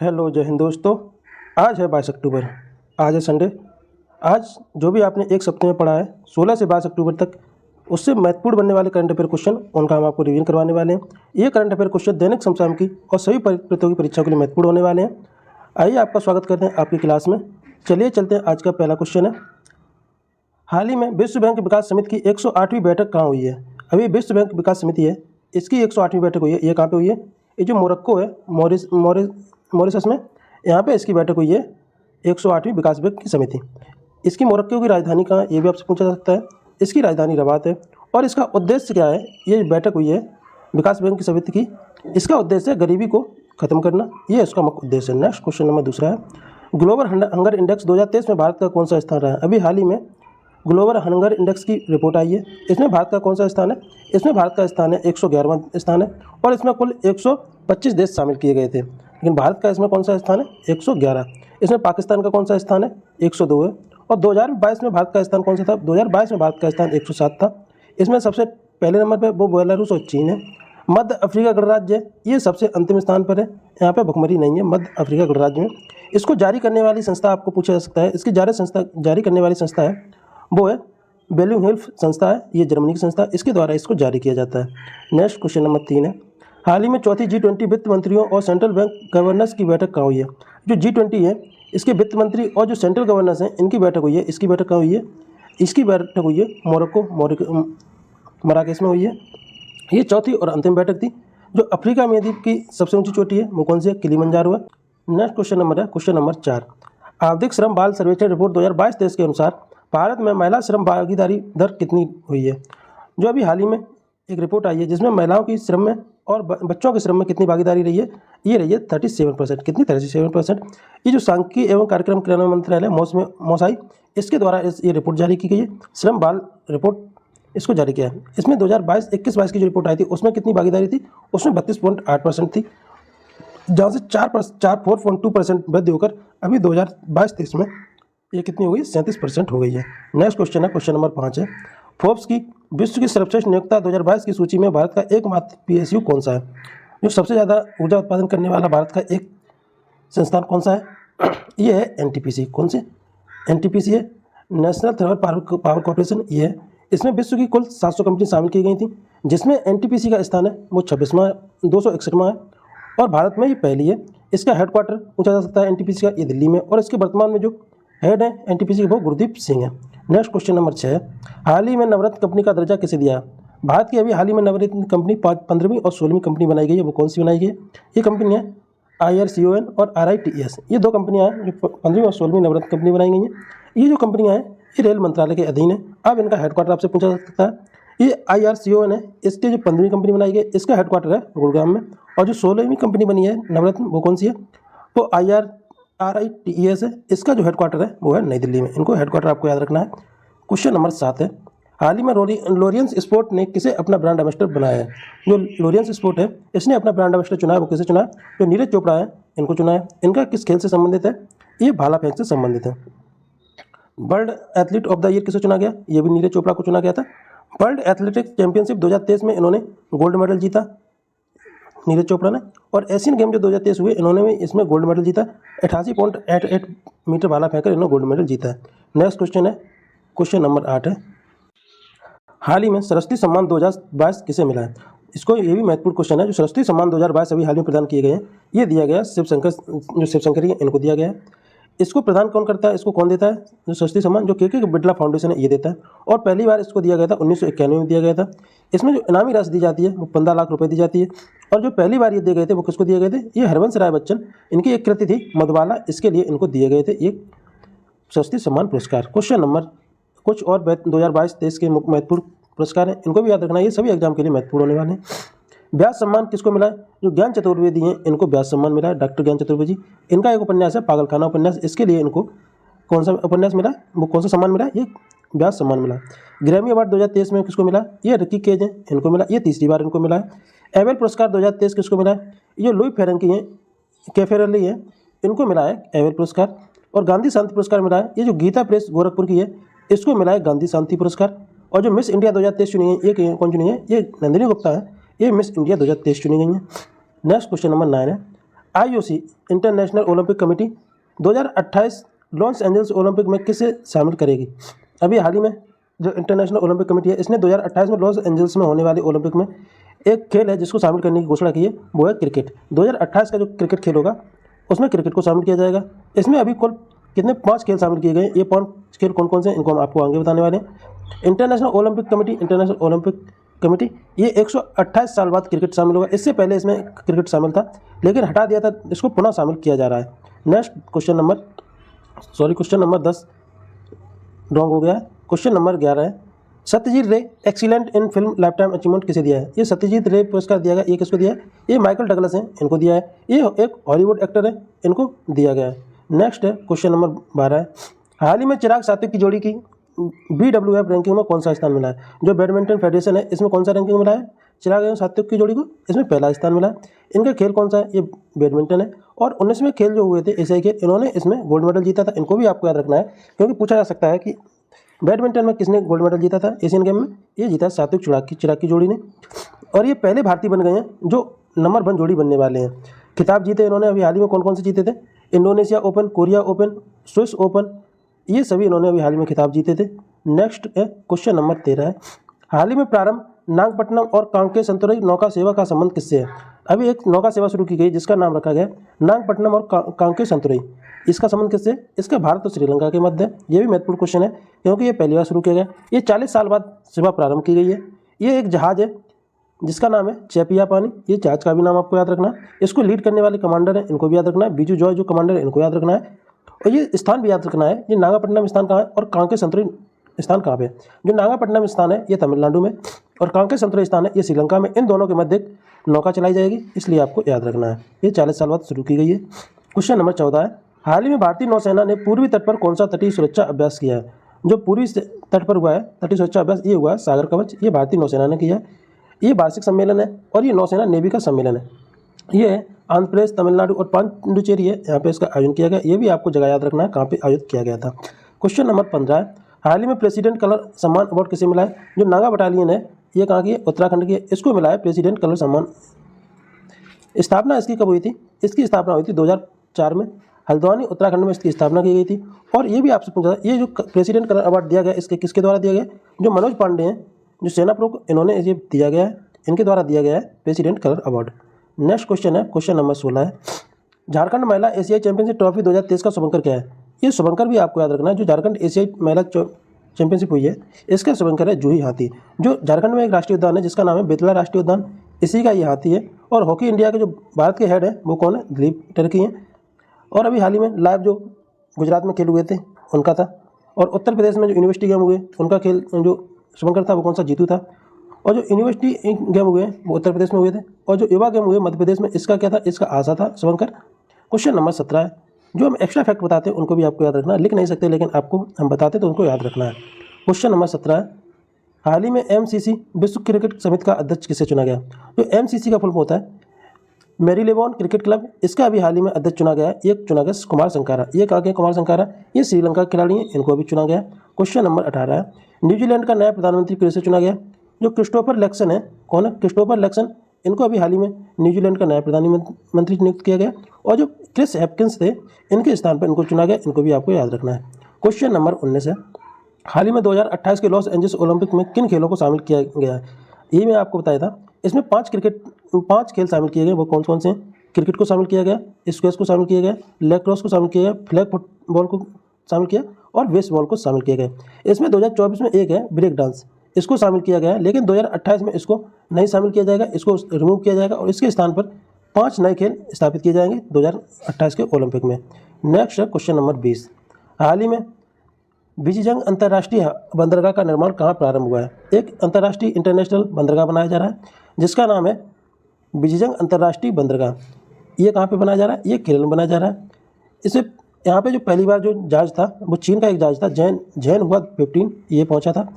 Hello जय हिंद दोस्तों। आज है 22 अक्टूबर। आज है संडे। आज जो भी आपने एक सप्ताह में पढ़ा है 16 से 22 अक्टूबर तक, उससे महत्वपूर्ण बनने वाले करंट अफेयर क्वेश्चन उनका हम आपको रिवीजन करवाने वाले हैं। ये करंट अफेयर क्वेश्चन दैनिक समसामयिक की और सभी प्रतियोगी परीक्षाओं के लिए महत्वपूर्ण होने वाले हैं। आइए आपका स्वागत करते हैं आपकी क्लास में। चलिए चलते हैं। आज का पहला क्वेश्चन है, हाल ही में विश्व बैंक विकास समिति की 108वीं बैठक कहाँ हुई है? अभी विश्व बैंक विकास समिति है, इसकी 108वीं बैठक हुई है। ये कहाँ पे हुई है? ये जो मोरक्को है, मॉरिशस में, यहाँ पे इसकी बैठक हुई है 108वीं विकास बैंक की समिति। इसकी मोरक्को की राजधानी कहाँ है, ये भी आपसे पूछा जा सकता है। इसकी राजधानी रबात है। और इसका उद्देश्य क्या है? ये बैठक हुई है विकास बैंक की समिति की, इसका उद्देश्य है गरीबी को खत्म करना, ये इसका मुख्य उद्देश्य है। नेक्स्ट क्वेश्चन नंबर दूसरा है, ग्लोबल हंगर इंडेक्स 2023 में भारत का कौन सा स्थान रहा है? अभी हाल ही में ग्लोबल हंगर इंडेक्स की रिपोर्ट आई है। इसमें भारत का कौन सा स्थान है? इसमें भारत का स्थान है 111वां स्थान है। और इसमें कुल 125 देश शामिल किए गए थे, लेकिन भारत का इसमें कौन सा स्थान है? 111। इसमें पाकिस्तान का कौन सा स्थान है? 102 है। और 2022 में भारत का स्थान कौन सा था? 2022 में भारत का स्थान 107 था। इसमें सबसे पहले नंबर पर वो बेलारूस और चीन है। मध्य अफ्रीका गणराज्य ये सबसे अंतिम स्थान पर है, यहाँ पे भुखमरी नहीं है मध्य अफ्रीका गणराज्य में। इसको जारी करने वाली संस्था आपको पूछा जा सकता है। इसकी जारी करने वाली संस्था है वो है बेल्यूम हेल्फ संस्था है, ये जर्मनी की संस्था, इसके द्वारा इसको जारी किया जाता है। नेक्स्ट क्वेश्चन नंबर 3 है, हाल ही में चौथी G20 वित्त मंत्रियों और सेंट्रल बैंक गवर्नर्स की बैठक कहाँ हुई है? जो G20 है, इसके वित्त मंत्री और जो सेंट्रल गवर्नर्स हैं, इनकी बैठक हुई है। इसकी बैठक कहाँ हुई है? इसकी बैठक हुई है मराकेश में हुई है। ये चौथी और अंतिम बैठक थी। जो अफ्रीका महाद्वीप की सबसे ऊंची चोटी है वो कौन सी है? किलिमंजारो है। नेक्स्ट क्वेश्चन नंबर है क्वेश्चन नंबर 4, आवधिक श्रम बाल सर्वेक्षण रिपोर्ट 2022-23 के अनुसार भारत में महिला श्रम भागीदारी दर कितनी हुई है? जो अभी हाल ही में एक रिपोर्ट आई है जिसमें महिलाओं की श्रम में और बच्चों के श्रम में कितनी भागीदारी रही है? ये रही है 37%। कितनी? 37%। ये जो सांख्यिकी एवं कार्यक्रम क्रियान्वयन मंत्रालय मोसाई, इसके द्वारा ये रिपोर्ट जारी की गई है, श्रम बाल रिपोर्ट इसको जारी किया है। इसमें 2021-22 की जो रिपोर्ट आई थी उसमें कितनी भागीदारी थी? उसमें 32.8% थी, जहाँ से 4.2% वृद्धि होकर अभी 2022-23 में ये कितनी हो गई? 37% हो गई है। नेक्स्ट क्वेश्चन है क्वेश्चन नंबर 5 है, फोर्ब्स की विश्व की सर्वश्रेष्ठ नियोक्ता 2022 की सूची में भारत का एकमात्र PSU कौन सा है? जो सबसे ज़्यादा ऊर्जा उत्पादन करने वाला भारत का एक संस्थान कौन सा है? ये है NTPC। कौन से? NTPC है, नेशनल थर्मल पावर कॉर्पोरेशन। ये है। इसमें विश्व की कुल 700 कंपनी शामिल की गई थी, जिसमें NTPC का स्थान है वो 26वां है, 261वां है, और भारत में ये पहली है। इसका हेडक्वार्टर पूछा जा सकता है NTPC का, ये दिल्ली में, और इसके वर्तमान में जो हेड है NTPC के वो गुरदीप सिंह है। नेक्स्ट क्वेश्चन नंबर 6, हाल ही में नवरत्न कंपनी का दर्जा किसे दिया? भारत की अभी हाल ही में नवरत्न कंपनी 15वीं और 16वीं कंपनी बनाई गई है। वो कौन सी बनाई गई है? ये कंपनी है IRCON और RITES। ये दो कंपनियां हैं जो 15वीं और 16वीं नवरत्न कंपनी बनाई गई हैं। ये जो कंपनियां हैं ये रेल मंत्रालय के अधीन है। अब इनका हेडक्वार्टर आपसे पूछा जा सकता है। ये IRCON है, इसके जो 15वीं कंपनी बनाई गई इसका हेडक्वार्टर है गुड़गांव में, और जो 16वीं कंपनी बनी है नवरत्न वो कौन सी है? वो RITES है, इसका जो हेडक्वार्टर है वो है नई दिल्ली में। इनको हेडक्वार्टर आपको याद रखना है। क्वेश्चन नंबर 7 है, हाल ही में लोरियंस स्पोर्ट ने किसे अपना ब्रांड एम्बेसडर बनाया है? जो लोरियंस स्पोर्ट है इसने अपना ब्रांड एम्बेसडर चुना है, वो किसे चुना है? जो नीरज चोपड़ा है इनको चुना है। इनका किस खेल से संबंधित है? ये भाला फेंक से संबंधित है। World athlete of the year किसे चुना गया? ये भी नीरज चोपड़ा को चुना गया था। वर्ल्ड एथलेटिक्स चैंपियनशिप 2023 में इन्होंने गोल्ड मेडल जीता, नीरज चोपड़ा ने। और एशियन गेम जो 2023 हुए इन्होंने भी इसमें गोल्ड मेडल जीता, 88.88 मीटर भाला फेंकर इन्होंने गोल्ड मेडल जीता है। नेक्स्ट क्वेश्चन है क्वेश्चन नंबर 8 है, हाल ही में सरस्वती सम्मान 2022 किसे मिला है? इसको ये भी महत्वपूर्ण क्वेश्चन है। जो सरस्वती सम्मान 2022 अभी हाल में प्रदान किए गए हैं, ये दिया गया शिवशंकरी है, इनको दिया गया है। इसको प्रदान कौन करता है? इसको कौन देता है? जो सरस्वती सम्मान जो KK बिड़ला फाउंडेशन है ये देता है, और पहली बार इसको दिया गया था 1991 में दिया गया था। इसमें जो इनामी राशि दी जाती है वो 15 लाख रुपए दी जाती है। और जो पहली बार ये दिए गए थे वो किसको दिए गए थे? ये हरवंश राय बच्चन, इनकी एक कृति थी मधुबाला, इसके लिए इनको दिए गए थे एक सरस्वती सम्मान पुरस्कार। क्वेश्चन नंबर कुछ और 2022-23 के महत्वपूर्ण पुरस्कार हैं, इनको भी याद रखना है, ये सभी एग्जाम के लिए महत्वपूर्ण होने वाले हैं। व्यास सम्मान किसको मिला है? जो ज्ञान चतुर्वेदी हैं इनको व्यास सम्मान मिला है, डॉक्टर ज्ञान चतुर्वेदी। इनका एक उपन्यास है पागलखाना उपन्यास, इसके लिए इनको कौन सा उपन्यास मिला? वो कौन सा सम्मान मिला? ये व्यास सम्मान मिला। ग्रैमी अवार्ड 2023 में किसको मिला? ये रिकी केज हैं, इनको मिला, ये तीसरी बार इनको मिला है। एबेल पुरस्कार 2023 किसको मिला है? ये लुई फेरेंकी हैं, कैफेरली है, इनको मिला है एबेल पुरस्कार। और गांधी शांति पुरस्कार मिला है, ये जो गीता प्रेस गोरखपुर की है इसको मिला है गांधी शांति पुरस्कार। और जो मिस इंडिया 2023 चुनी है ये कौन चुनी है? ये नंदिनी गुप्ता है, ये मिस इंडिया 2023 चुनी गई है। नेक्स्ट क्वेश्चन नंबर 9 है, IOC international Olympic committee 2028 Los Angeles Olympic में किसे शामिल करेगी? अभी हाल ही में जो इंटरनेशनल ओलंपिक कमेटी है इसने 2028 में लॉस एंजल्स में होने वाले ओलंपिक में एक खेल है जिसको शामिल करने की घोषणा की है, वो है क्रिकेट। 2028 का जो क्रिकेट खेल होगा उसमें क्रिकेट को शामिल किया जाएगा। इसमें अभी कुल कितने 5 खेल शामिल किए गए। ये 5 खेल कौन कौन से हैं इनको हम आपको आगे बताने वाले हैं। इंटरनेशनल ओलंपिक कमेटी ये 128 साल बाद क्रिकेट शामिल होगा। इससे पहले इसमें क्रिकेट शामिल था लेकिन हटा दिया था, इसको पुनः शामिल किया जा रहा है। नेक्स्ट क्वेश्चन नंबर 10 रॉन्ग हो गया है। क्वेश्चन नंबर 11 है, सत्यजीत रे एक्सीलेंट इन फिल्म लाइफ टाइम अचीवमेंट किसे दिया है? ये सत्यजीत रे पुरस्कार दिया गया, ये किसको दिया है? ये माइकल डगलस हैं, इनको दिया है। ये एक हॉलीवुड एक्टर है, इनको दिया गया है। नेक्स्ट है क्वेश्चन नंबर 12 है, हाल ही में चिराग सात्विक की जोड़ी की BWF रैंकिंग में कौन सा स्थान मिला है? जो बैडमिंटन फेडरेशन है इसमें कौन सा रैंकिंग मिला है चिराग एवं सात्विक की जोड़ी को? इसमें पहला स्थान मिला है। इनका खेल कौन सा है? ये बैडमिंटन है और 19वें खेल जो हुए थे एशियाई खेल, इन्होंने इसमें गोल्ड मेडल जीता था। इनको भी आपको याद रखना है क्योंकि पूछा जा सकता है कि बैडमिंटन में किसने गोल्ड मेडल जीता था एशियन गेम में? ये जीता सात्विक चिराग की जोड़ी ने और ये पहले भारतीय बन गए हैं जो नंबर 1 जोड़ी बनने वाले हैं। खिताब जीते इन्होंने अभी हाल ही में कौन कौन से जीते थे? Indonesia open, Korea open, Swiss open, ये सभी इन्होंने अभी हाल ही में खिताब जीते थे। नेक्स्ट है क्वेश्चन नंबर 13 है, हाल ही में प्रारंभ नागपट्टनम और कांके संतुरई नौका सेवा का संबंध किससे है? अभी एक नौका सेवा शुरू की गई जिसका नाम रखा गया नागपट्टनम और कांके संतुरई। इसका संबंध किससे? इसका भारत और श्रीलंका के मध्य। ये भी महत्वपूर्ण क्वेश्चन है क्योंकि ये पहली बार शुरू किया गया। ये 40 साल बाद सेवा प्रारंभ की गई है। ये एक जहाज है जिसका नाम है चैपिया पानी। ये जहाज का भी नाम आपको याद रखना है। इसको लीड करने वाले कमांडर हैं, इनको भी याद रखना है। बीजू जॉय जो कमांडर है इनको याद रखना है और ये स्थान भी याद रखना है। ये नागापट्टनम स्थान कहाँ है और कांके संतुरई स्थान कहाँ पे? जो नागापट्टनम स्थान है ये तमिलनाडु में और कांके संतुरई स्थान है ये श्रीलंका में। इन दोनों के मध्य नौका चलाई जाएगी, इसलिए आपको याद रखना है। ये 40 साल बाद शुरू की गई है। क्वेश्चन नंबर 14 है, हाल ही में भारतीय नौसेना ने पूर्वी तट पर कौन सा तटीय सुरक्षा अभ्यास किया है? जो पूर्वी तट पर हुआ है तटीय सुरक्षा अभ्यास, ये हुआ है सागर कवच। ये भारतीय नौसेना ने किया है। ये वार्षिक सम्मेलन है और ये नौसेना नेवी का सम्मेलन है। ये आंध्र प्रदेश, तमिलनाडु और पांडिचेरी है, यहाँ पे इसका आयोजन किया गया। ये भी आपको जगह याद रखना है कहाँ पे आयोजित किया गया था। क्वेश्चन नंबर 15 है, हाल ही में प्रेसिडेंट कलर सम्मान अवार्ड किसे मिला है? जो नागा बटालियन है ये कहाँ की है? उत्तराखंड की है। इसको मिला है प्रेसिडेंट कलर सम्मान। स्थापना इसकी कब हुई थी? इसकी स्थापना हुई थी 2004 में। हल्द्वानी उत्तराखंड में इसकी स्थापना की गई थी। और ये भी आपसे पूछा था, ये जो प्रेसिडेंट कलर अवार्ड दिया गया इसके किसके द्वारा दिया गया? जो मनोज पांडे हैं जो सेना प्रमुख, इन्होंने ये दिया गया है, इनके द्वारा दिया गया है president colour award. Next question है क्वेश्चन नंबर 16 है, झारखंड महिला एशियाई चैंपियनशिप ट्रॉफी 2023 का शुभंकर क्या है? ये शुभंकर भी आपको याद रखना है। जो झारखंड एशियाई महिला चैंपियनशिप हुई है इसका शुभंकर है जूही हाथी। जो झारखंड में एक राष्ट्रीय उद्यान है जिसका नाम है बेतला राष्ट्रीय उद्यान, इसी का ये हाथी है। और हॉकी इंडिया के जो भारत के हेड है वो कौन है? दिलीप टर्की हैं। और अभी हाल ही में लाइव जो गुजरात में खेल हुए थे उनका था। और उत्तर प्रदेश में जो यूनिवर्सिटी गेम हुए उनका खेल जो शुभंकर था वो कौन सा? जीतू था। और जो यूनिवर्सिटी गेम हुए वो उत्तर प्रदेश में हुए थे। और जो युवा गेम हुए मध्य प्रदेश में, इसका क्या था? इसका आशा था शुभंकर। क्वेश्चन नंबर 17 है, जो हम एक्स्ट्रा फैक्ट बताते हैं उनको भी आपको याद रखना है। लिख नहीं सकते लेकिन आपको हम बताते तो उनको याद रखना है। क्वेश्चन नंबर 17 है, हाल ही में MCC विश्व क्रिकेट समिति का अध्यक्ष किसे चुना गया? जो MCC का फुल होता है मेरीलेबोन क्रिकेट क्लब, इसका अभी हाल ही में अध्यक्ष चुना गया है। ये चुना गया कुमार संकारा। ये कहा गया कुमार संकारा, ये श्रीलंका के खिलाड़ी हैं, इनको अभी चुना गया। क्वेश्चन नंबर 18 है, न्यूजीलैंड का नया प्रधानमंत्री किसे चुना गया? जो क्रिस्टोफर लैक्सन है, कौन है? क्रिस्टोफर लैक्सन, इनको अभी हाल ही में न्यूजीलैंड का नया प्रधानमंत्री नियुक्त किया गया। और जो क्रिस हैपकिंस थे इनके स्थान पर इनको चुना गया, इनको भी आपको याद रखना है। क्वेश्चन नंबर 19 है, हाल ही में 2028 के लॉस एंजल्स ओलंपिक में किन खेलों को शामिल किया गया है? ये मैं आपको बताया था। इसमें 5 खेल शामिल किए गए, वो कौन कौन से हैं? क्रिकेट को शामिल किया गया, स्क्वैश को शामिल किया गया, लेग क्रॉस को शामिल किया गया, फ्लैग फुटबॉल को शामिल किया और बेसबॉल को शामिल किया गया। इसमें 2024 में एक है ब्रेक डांस, इसको शामिल किया गया है, लेकिन 2028 में इसको नहीं शामिल किया जाएगा, इसको रिमूव किया जाएगा और इसके स्थान पर 5 नए खेल स्थापित किए जाएंगे 2028 के ओलंपिक में। नेक्स्ट है क्वेश्चन नंबर 20, हाल ही में बीजीजंग अंतर्राष्ट्रीय बंदरगाह का निर्माण कहाँ प्रारंभ हुआ है? एक अंतर्राष्ट्रीय इंटरनेशनल बंदरगाह बनाया जा रहा है जिसका नाम है बीजीजंग अंतर्राष्ट्रीय बंदरगाह। ये कहाँ पे बनाया जा रहा है? ये केरल में बनाया जा रहा है। इसे यहाँ पे जो पहली बार जो जहाज था वो चीन का एक जहाज था, जैन हुआ 15, ये पहुँचा था।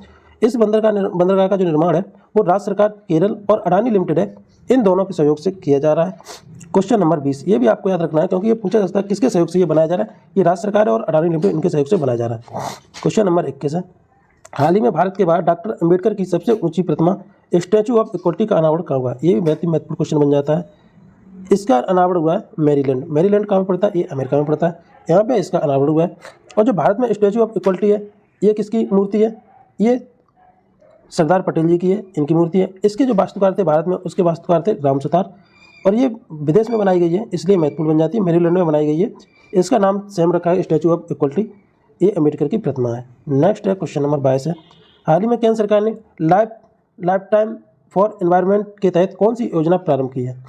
इस बंदरगाह का जो निर्माण है वो राज्य सरकार केरल और अडानी लिमिटेड है, इन दोनों के सहयोग से किया जा रहा है। क्वेश्चन नंबर 20, ये भी आपको याद रखना है क्योंकि ये पूछा जा सकता है किसके सहयोग से ये बनाया जा रहा है? ये राज्य सरकार और अडानी लिमिटेड, इनके सहयोग से बनाया जा रहा है। क्वेश्चन नंबर 21 है, हाल ही में भारत के बाहर डॉक्टर अंबेडकर की सबसे ऊंची प्रतिमा स्टैचू ऑफ इक्वलिटी का अनावरण कहाँ हुआ? ये भी बहुत ही महत्वपूर्ण क्वेश्चन बन जाता है। इसका अनावरण हुआ है मैरीलैंड। मैरीलैंड कहाँ में पड़ता है? ये अमेरिका में पड़ता है। यहाँ पे इसका अनावरण हुआ है। और जो भारत में स्टैचू ऑफ इक्वलिटी है, ये किसकी मूर्ति है? ये सरदार पटेल जी की है, इनकी मूर्ति है। इसके जो वास्तुकार थे भारत में, उसके वास्तुकार थे राम सुतार, और ये विदेश में बनाई गई है, इसलिए महत्वपूर्ण बन जाती है। मैरीलैंड में बनाई गई है। इसका नाम सेम रखा है, स्टैचू ऑफ इक्वलिटी। ये अम्बेडकर की प्रतिमा है। नेक्स्ट है क्वेश्चन नंबर 22 है। हाल ही में केंद्र सरकार ने लाइफ टाइम फॉर एनवायरनमेंट के तहत कौन सी योजना प्रारंभ की है?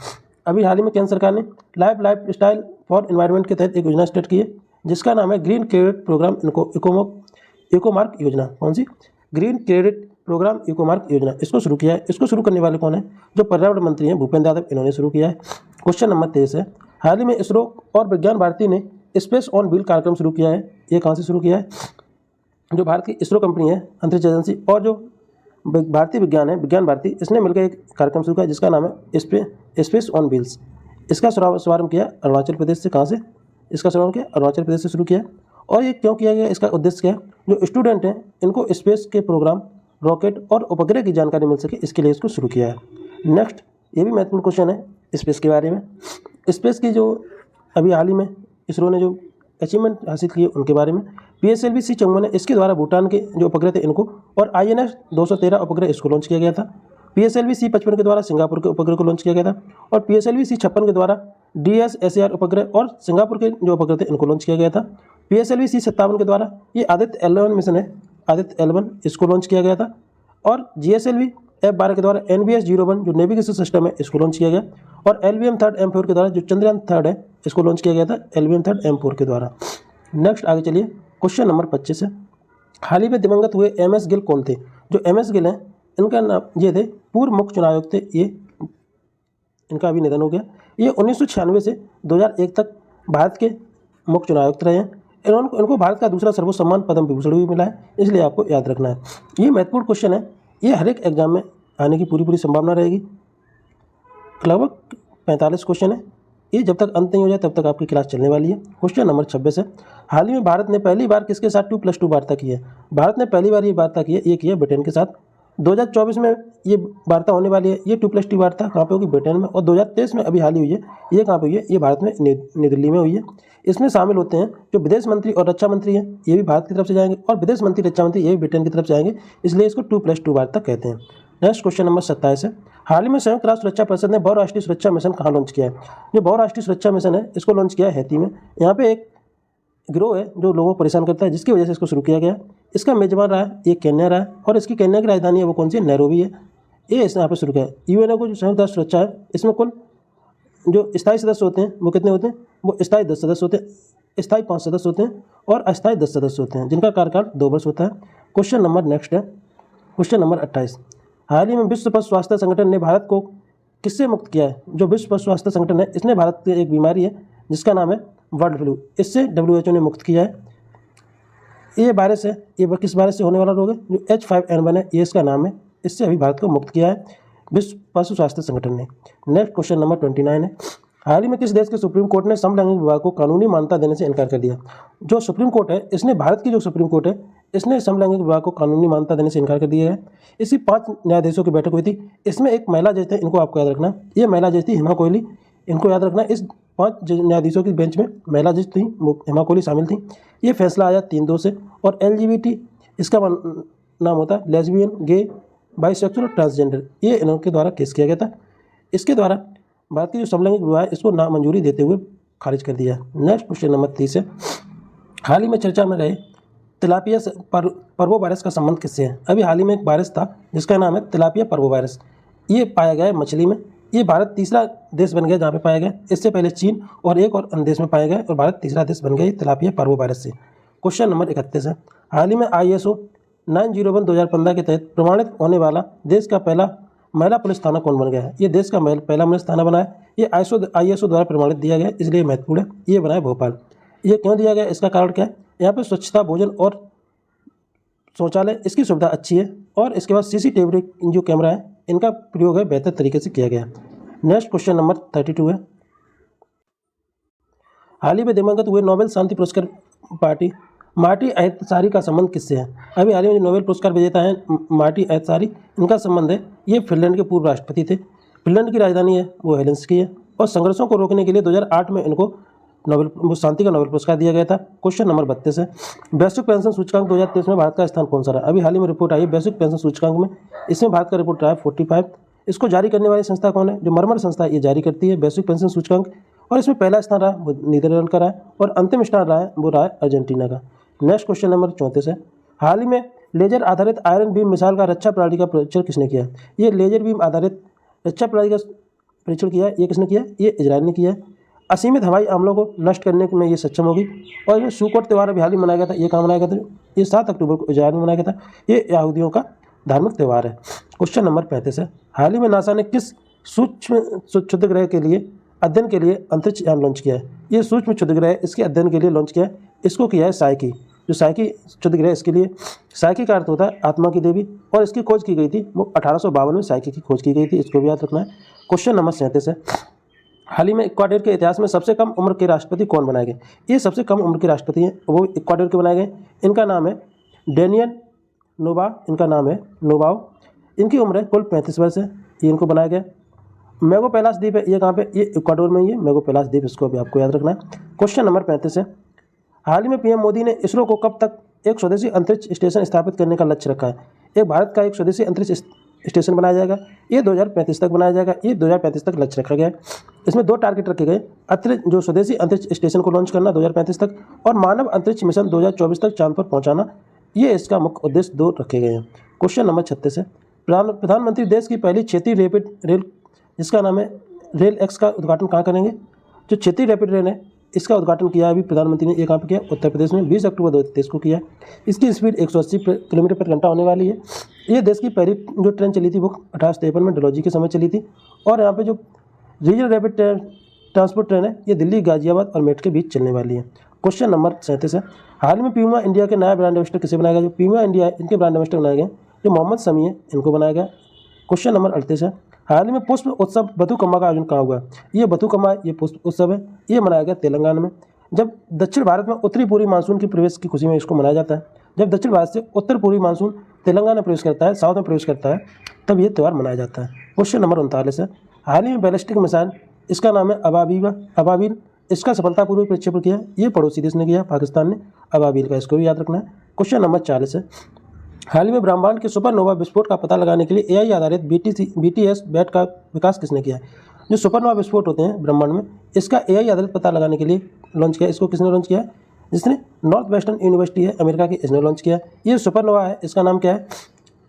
अभी हाल ही में केंद्र सरकार ने लाइफ स्टाइल फॉर एनवायरनमेंट के तहत एक योजना स्टार्ट की है, जिसका नाम है ग्रीन क्रेडिट प्रोग्राम इकोमार्क योजना। कौन सी? ग्रीन क्रेडिट प्रोग्राम इकोमार्क योजना। इसको शुरू किया है। इसको शुरू करने वाले कौन है? जो पर्यावरण मंत्री हैं भूपेंद्र यादव, इन्होंने शुरू किया है। क्वेश्चन नंबर 23 है। हाल ही में इसरो और विज्ञान भारती ने स्पेस ऑन व्हील कार्यक्रम शुरू किया है। ये कहाँ से शुरू किया है? जो भारत की इसरो कंपनी है, अंतरिक्ष एजेंसी, और जो भारतीय विज्ञान है, विज्ञान भारती, इसने मिलकर एक कार्यक्रम शुरू किया जिसका नाम है स्पेस ऑन व्हील्स। इसका शुभारंभ किया अरुणाचल प्रदेश से। कहाँ से इसका शुभारंभ किया? अरुणाचल प्रदेश से शुरू किया। और ये क्यों किया गया? इसका उद्देश्य क्या है? जो स्टूडेंट हैं इनको स्पेस के प्रोग्राम, रॉकेट और उपग्रह की जानकारी मिल सके, इसके लिए इसको शुरू किया है। नेक्स्ट, ये भी महत्वपूर्ण क्वेश्चन है स्पेस के बारे में। स्पेस की जो अभी हाल ही में इसरो ने जो अचीवमेंट हासिल की है उनके बारे में। PSLV-C चंगमा ने इसके द्वारा भूटान के जो उपग्रह थे इनको, और INS 213 उपग्रह इसको लॉन्च किया गया था। PSLV-C 55 के द्वारा सिंगापुर के उपग्रह को लॉन्च किया गया था। और PSLV-C 56 के द्वारा DSSAR उपग्रह और सिंगापुर के जो उपग्रह थे इनको लॉन्च किया गया था। PSLV-C 57 के द्वारा ये आदित्य L1 मिशन है, आदित्य L1, इसको लॉन्च किया गया था। और GSLV F12 के द्वारा NVS-01 जो नेविगेशन सिस्टम है इसको लॉन्च किया गया। और LVM-3 M4 के द्वारा जो चंद्रयान 3 है इसको लॉन्च किया गया था LVM-3 M4 के द्वारा। नेक्स्ट आगे चलिए, क्वेश्चन नंबर 25 है। हाल ही में दिवंगत हुए MS गिल कौन थे? जो MS गिल हैं इनका नाम ये थे, पूर्व मुख्य चुनाव आयुक्त थे। ये इनका अभी निधन हो गया। ये 1996 से 2001 तक भारत के मुख्य चुनाव आयुक्त रहे हैं। इनको भारत का दूसरा सर्वोच्च सम्मान पद्म विभूषण भी मिला है, इसलिए आपको याद रखना है। ये महत्वपूर्ण क्वेश्चन है, ये हर एक एग्जाम में आने की पूरी संभावना रहेगी। लगभग 45 क्वेश्चन है। ये जब तक अंत नहीं हो जाए तब तक आपकी क्लास चलने वाली है। क्वेश्चन नंबर 26 है। हाल ही में भारत ने पहली बार किसके साथ 2+2 वार्ता की है? भारत ने पहली बार ये वार्ता की है, ये की है ब्रिटेन के साथ। 2024 में ये वार्ता होने वाली है। ये 2+2 वार्ता कहाँ पे होगी? ब्रिटेन में। और 2023 में अभी हाल ही हुई है, ये कहाँ पे हुई है? ये भारत में नई दिल्ली में हुई है। इसमें शामिल होते हैं जो विदेश मंत्री और रक्षा मंत्री हैं, ये भी भारत की तरफ से जाएंगे, और विदेश मंत्री, रक्षा मंत्री, ये भी ब्रिटेन की तरफ से जाएंगे, इसलिए इसको 2+2 वार्ता कहते हैं। नेक्स्ट क्वेश्चन नंबर 27 है। हाल ही में संयुक्त राष्ट्र सुरक्षा परिषद ने बहुराष्ट्रीय सुरक्षा मिशन कहाँ लॉन्च किया है? जो बहुराष्ट्रीय सुरक्षा मिशन है इसको लॉन्च किया है हैती में। यहाँ पे एक गिरोह है जो लोगों को परेशान करता है, जिसकी वजह से इसको शुरू किया गया। इसका मेजबान रहा है ये केन्या रहा है, और इसकी केन्या की राजधानी है वो कौन सी है? नैरोबी है। ये इसने यहाँ पे शुरू किया है। UN को जो संयुक्त राष्ट्र सुरक्षा है, इसमें कुल जो स्थायी सदस्य होते हैं वो कितने होते हैं? वो स्थायी 10 सदस्य होते हैं, स्थायी 5 सदस्य होते हैं, और अस्थायी 10 सदस्य होते हैं, जिनका कार्यकाल 2 वर्ष होता है। क्वेश्चन नंबर नेक्स्ट है, क्वेश्चन नंबर 28। हाल ही में विश्व पशु स्वास्थ्य संगठन ने भारत को किससे मुक्त किया है? जो विश्व पशु स्वास्थ्य संगठन है इसने भारत की एक बीमारी है जिसका नाम है बर्ड फ्लू, इससे WHO ने मुक्त किया है। ये वायरस है, ये किस वायरस से होने वाला रोग है? जो H5N1 है, ये इसका नाम है। इससे अभी भारत को मुक्त किया है विश्व पशु स्वास्थ्य संगठन ने। नेक्स्ट क्वेश्चन नंबर 29 है। हाल ही में किस देश के सुप्रीम कोर्ट ने समलैंगिक विवाह को कानूनी मान्यता देने से इनकार कर दिया? जो सुप्रीम कोर्ट है इसने, भारत की जो सुप्रीम कोर्ट है इसने समलैंगिक विवाह को कानूनी मान्यता देने से इनकार कर दिया है। इसी 5 न्यायाधीशों की बैठक हुई थी। इसमें एक महिला जज थे, इनको आपको याद रखना। ये महिला जज थी हिमा कोहली, इनको याद रखना। इस 5 न्यायाधीशों की बेंच में महिला जज थी, हिमा कोहली शामिल थी। ये फैसला आया 3-2 से। और LGBT इसका नाम होता है लेस्बियन, गे, बाइसेक्सुअल और ट्रांसजेंडर, ये इनके द्वारा केस किया गया था। इसके द्वारा भारत की जो समलैंगिक विवाह है इसको नामंजूरी देते हुए खारिज कर दिया। नेक्स्ट क्वेश्चन नंबर 30 है। हाल ही में चर्चा में रहे तिलापिया पर्वोवायरस का संबंध किससे है? अभी हाल ही में एक वायरस था जिसका नाम है तिलापिया पर्वोवायरस। ये पाया गया है मछली में। ये भारत तीसरा देश बन गया जहाँ पे पाया गया। इससे पहले चीन और एक और अन्य देश में पाया गया, और भारत तीसरा देश बन गया तिलापिया पर्वोवायरस से। क्वेश्चन नंबर 31 है। हाल ही में ISO 901/2015 के तहत प्रमाणित होने वाला देश का पहला महिला पुलिस थाना कौन बन गया है? ये देश का पहला पुलिस थाना बना है। ये ISO द्वारा प्रमाणित दिया गया है, इसलिए महत्वपूर्ण है। ये बना है भोपाल। ये क्यों दिया गया? इसका कारण क्या है? यहाँ पे स्वच्छता, भोजन और शौचालय, इसकी सुविधा अच्छी है, और इसके बाद CCTV जो कैमरा है इनका प्रयोग है बेहतर तरीके से किया गया। नेक्स्ट क्वेश्चन नंबर 32 है। हाल ही में दिवंगत हुए नोबेल शांति पुरस्कार पार्टी मार्टी अहतसारी का संबंध किससे है? अभी हाल ही में जो नोबेल पुरस्कार विजेता हैं मार्टी अहतसारी, इनका संबंध है, ये फिनलैंड के पूर्व राष्ट्रपति थे। फिनलैंड की राजधानी है वो हेलसिंकी है। और संघर्षों को रोकने के लिए 2008 में इनको नोबेल शांति का नोबेल पुरस्कार दिया गया था। क्वेश्चन नंबर 32 है, वैश्विक पेंशन सूचकांक 2023 में भारत का स्थान कौन सा रहा? अभी हाल ही में रिपोर्ट आई है वैश्विक पेंशन सूचकांक में, इसमें भारत का रिपोर्ट रहा है 45। इसको जारी करने वाली संस्था कौन है? जो मर्मर संस्था ये जारी करती है वैश्विक पेंशन सूचकांक, और इसमें पहला स्थान रहा वो नीदरलैंड का रहा है, और अंतिम स्थान रहा है वो रहा है अर्जेंटीना का। नेक्स्ट क्वेश्चन नंबर 34 है, हाल ही में लेजर आधारित आयरन बीम मिसाइल का रक्षा प्रणाली का परीक्षण किसने किया? ये लेजर बीम आधारित रक्षा प्रणाली का परीक्षण किया है, ये किसने किया? ये इजराइल ने किया है। असीमित हवाई हमलों को नष्ट करने में ये सक्षम होगी। और ये सुकोट त्यौहार अभी हाल ही मनाया गया था, ये कहाँ मनाया गया था? ये 7 अक्टूबर को इजराइल में मनाया गया था। ये यहूदियों का धार्मिक त्यौहार है। क्वेश्चन नंबर 35 है, हाल ही में नासा ने किस सूक्ष्म क्षुद्रग्रह के लिए अध्ययन के लिए अंतरिक्ष यान लॉन्च किया है? ये सूक्ष्म क्षुद्रग्रह इसके अध्ययन के लिए लॉन्च किया है, इसको किया है साइकी। जो साइकी क्षुद्रग्रह इसके लिए, साइकी का अर्थ होता है आत्मा की देवी, और इसकी खोज की गई थी वो 1852 में साइकी की खोज की गई थी, इसको भी याद रखना है। क्वेश्चन नंबर 37 है, हाल ही में इक्वाडोर के इतिहास में सबसे कम उम्र के राष्ट्रपति कौन बनाए गए? ये सबसे कम उम्र के राष्ट्रपति हैं, वो इक्वाडोर के बनाए गए। इनका नाम है डेनियल नोबा, इनका नाम है नोबाओ। इनकी उम्र है कुल 35 वर्ष है। ये इनको बनाया गया। मेगो पैलास द्वीप है, ये कहाँ पे? ये इक्वाडोर में ही है मेगो पैलास द्वीप, इसको भी आपको याद रखना है। क्वेश्चन नंबर 35 है, हाल ही में पीएम मोदी ने इसरो को कब तक एक स्वदेशी अंतरिक्ष स्टेशन स्थापित करने का लक्ष्य रखा है? एक भारत का एक स्वदेशी अंतरिक्ष स्टेशन बनाया जाएगा, ये 2035 तक बनाया जाएगा, ये 2035 तक लक्ष्य रखा गया है। इसमें 2 टारगेट रखे गए, अतिरिक्त जो स्वदेशी अंतरिक्ष स्टेशन को लॉन्च करना 2035 तक, और मानव अंतरिक्ष मिशन 2024 तक चांद पर पहुंचाना, ये इसका मुख्य उद्देश्य 2 रखे गए हैं। क्वेश्चन नंबर 36 है, प्रधानमंत्री देश की पहली क्षेत्रीय रैपिड रेल जिसका नाम है रेल एक्स का उद्घाटन कहाँ करेंगे? जो क्षेत्रीय रैपिड रेल है इसका उद्घाटन किया अभी प्रधानमंत्री ने, ये कहाँ पर किया? उत्तर प्रदेश में 20 अक्टूबर 2023 को किया। इसकी स्पीड 180 किलोमीटर प्रति घंटा होने वाली है। ये देश की पहली जो ट्रेन चली थी वो 1853 में डलहौजी के समय चली थी। और यहाँ पे जो रीजनल रैपिड ट्रांसपोर्ट ट्रेन है ये दिल्ली, गाजियाबाद और मेरठ के बीच चलने वाली है। क्वेश्चन नंबर 37 है, हाल में प्यूमा इंडिया के नया ब्रांड एम्बेसडर किसे बनाया गया? जो प्यूमा इंडिया है इनके ब्रांड एम्बेसडर बनाए गए जो मोहम्मद शमी है, इनको बनाया गया। क्वेश्चन नंबर 38 है, हाल ही में पुष्प उत्सव बथुकम्मा का आयोजन कहाँ हुआ? ये बथुकम्मा ये पुष्प उत्सव है, ये मनाया गया तेलंगाना में। जब दक्षिण भारत में उत्तरी पूर्वी मानसून की प्रवेश की खुशी में इसको मनाया जाता है। जब दक्षिण भारत से उत्तर पूर्वी मानसून तेलंगाना में प्रवेश करता है, साउथ में प्रवेश करता है, तब ये त्यौहार मनाया जाता है। क्वेश्चन नंबर 39 है, हाल ही में बैलिस्टिक मिसाइल इसका नाम है अबाबील, इसका सफलतापूर्वक प्रक्षेपण किया, ये पड़ोसी देश ने किया, पाकिस्तान ने, अबाबील का, इसको भी याद रखना है। क्वेश्चन नंबर 40 है, हाल ही में ब्रह्मांड के सुपरनोवा विस्फोट का पता लगाने के लिए एआई आधारित BTS बैट का विकास किसने किया? जो सुपरनोवा विस्फोट होते हैं ब्रह्मांड में, इसका एआई आधारित पता लगाने के लिए लॉन्च किया। इसको किसने लॉन्च किया? जिसने नॉर्थ वेस्टर्न यूनिवर्सिटी है अमेरिका की, इसने लॉन्च किया। ये सुपरनोवा है, इसका नाम क्या है?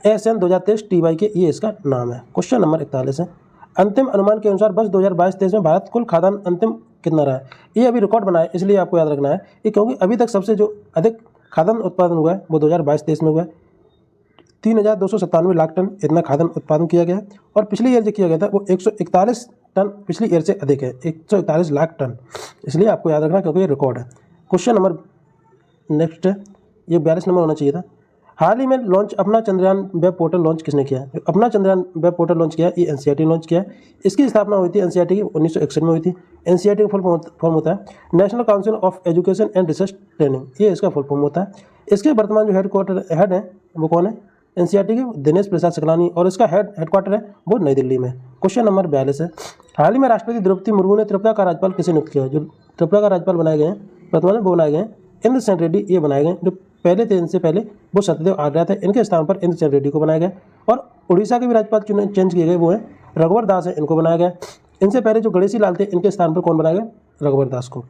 ASN 2023 TY के, ये इसका नाम है। क्वेश्चन नंबर 41 है, अंतिम अनुमान के अनुसार वर्ष 2022-23 में भारत कुल खाद्यान्न अंतिम कितना रहा है? ये अभी रिकॉर्ड बना है, इसलिए आपको याद रखना है ये, क्योंकि अभी तक सबसे जो अधिक खाद्यान्न उत्पादन हुआ है वो 2022-23 में हुआ है। 3297 लाख टन इतना खाद्यान्न उत्पादन किया गया है। और पिछले ईयर जो किया गया था वो 141 टन पिछले ईयर से अधिक है, 141 लाख टन, इसलिए आपको याद रखना क्योंकि ये रिकॉर्ड है। क्वेश्चन नंबर नेक्स्ट है, ये 42 नंबर होना चाहिए था। हाल ही में लॉन्च अपना चंद्रयान वेब पोर्टल लॉन्च किसने किया है? अपना चंद्रयान वेब पोर्टल लॉन्च किया, ये NCERT लॉन्च किया है। इसकी स्थापना हुई थी NCERT की 1961 में हुई थी। NCERT का फुल फॉर्म होता है national council of education and research training, ये इसका फुल फॉर्म होता है। इसके वर्तमान जो हेड है वो कौन है? NCERT के दिनेश प्रसाद सकलानी, और इसका हेडक्वार्टर है वो नई दिल्ली में। क्वेश्चन नंबर 42 है, हाल ही में राष्ट्रपति द्रौपदी मुर्मू ने त्रिपुरा का राज्यपाल किसे नियुक्त किया? जो त्रिपुरा का राज्यपाल बनाए गए हैं वर्तमान में वो बनाए गए हैं इंद्र सेन रेड्डी, ये बनाए गए। जो पहले थे इनसे पहले वो सत्यदेव आर्या थे, इनके स्थान पर इंद्र सेन रेड्डी को बनाया गया। और उड़ीसा के भी राज्यपाल चेंज किए गए, वो हैं रघुवर दास है, इनको बनाया गया। इनसे पहले जो गणेशी लाल थे इनके स्थान पर कौन बनाया गया? रघुवर दास को।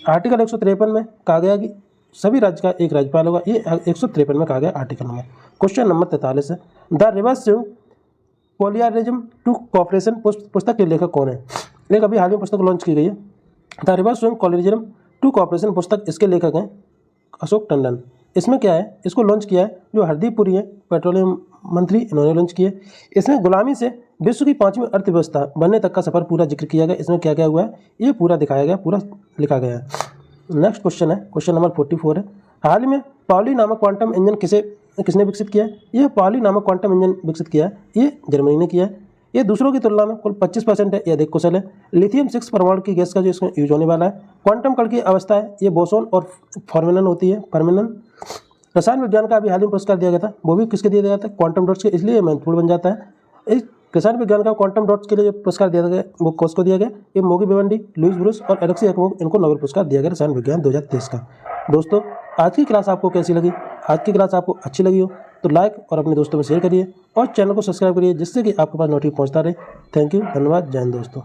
आर्टिकल 153 में कहा गया कि सभी राज्य का एक राज्यपाल होगा, ये 153 में कहा गया आर्टिकल में। क्वेश्चन नंबर 43 है, द रिवर्स पॉलियारिज्म टू कॉपरेशन पुस्तक के लेखक कौन है? एक अभी हाल में पुस्तक लॉन्च की गई है, द रिवर्स पॉलियारिज्म टू कॉपरेशन पुस्तक, इसके लेखक हैं अशोक टंडन। इसमें क्या है, इसको लॉन्च किया है जो हरदीप पुरी है पेट्रोलियम मंत्री, इन्होंने लॉन्च किया। इसमें गुलामी से विश्व की 5वीं अर्थव्यवस्था बनने तक का सफर पूरा जिक्र किया गया। इसमें क्या क्या हुआ है ये पूरा दिखाया गया, पूरा लिखा गया है। नेक्स्ट क्वेश्चन है, क्वेश्चन नंबर 44 है, हाल ही में पाउली नामक क्वांटम इंजन किसने विकसित किया है? ये पाउली नामक क्वांटम इंजन विकसित किया है, ये जर्मनी ने किया है। ये दूसरों की तुलना में कुल 25% है, ये अधिक कुशल है। लिथियम 6 परमाणु की गैस का जो इसमें यूज होने वाला है। क्वांटम कण की अवस्था है, ये बोसोन और फॉर्मिनन होती है, फॉर्मिनन। रसायन विज्ञान का अभी हाल ही में पुरस्कार दिया गया था, वो भी किसके दिया गया था? क्वांटम डॉट्स के, इसलिए महत्वपूर्ण बन जाता है। रसायन विज्ञान का क्वांटम डॉट्स के लिए जो पुरस्कार दिया गया वो किसको दिया गया? ये मोगी बेवंडी, लुईस ब्रूस और एलेक्सी एकमोव, इनको नोबेल पुरस्कार दिया गया रसायन विज्ञान 2023 का। दोस्तों आज की क्लास आपको कैसी लगी? आज की क्लास आपको अच्छी लगी हो तो लाइक और अपने दोस्तों में शेयर करिए और चैनल को सब्सक्राइब करिए, जिससे कि आपके पास नोटिफिकेशन पहुंचता रहे। थैंक यू, धन्यवाद, जय हिंद दोस्तों।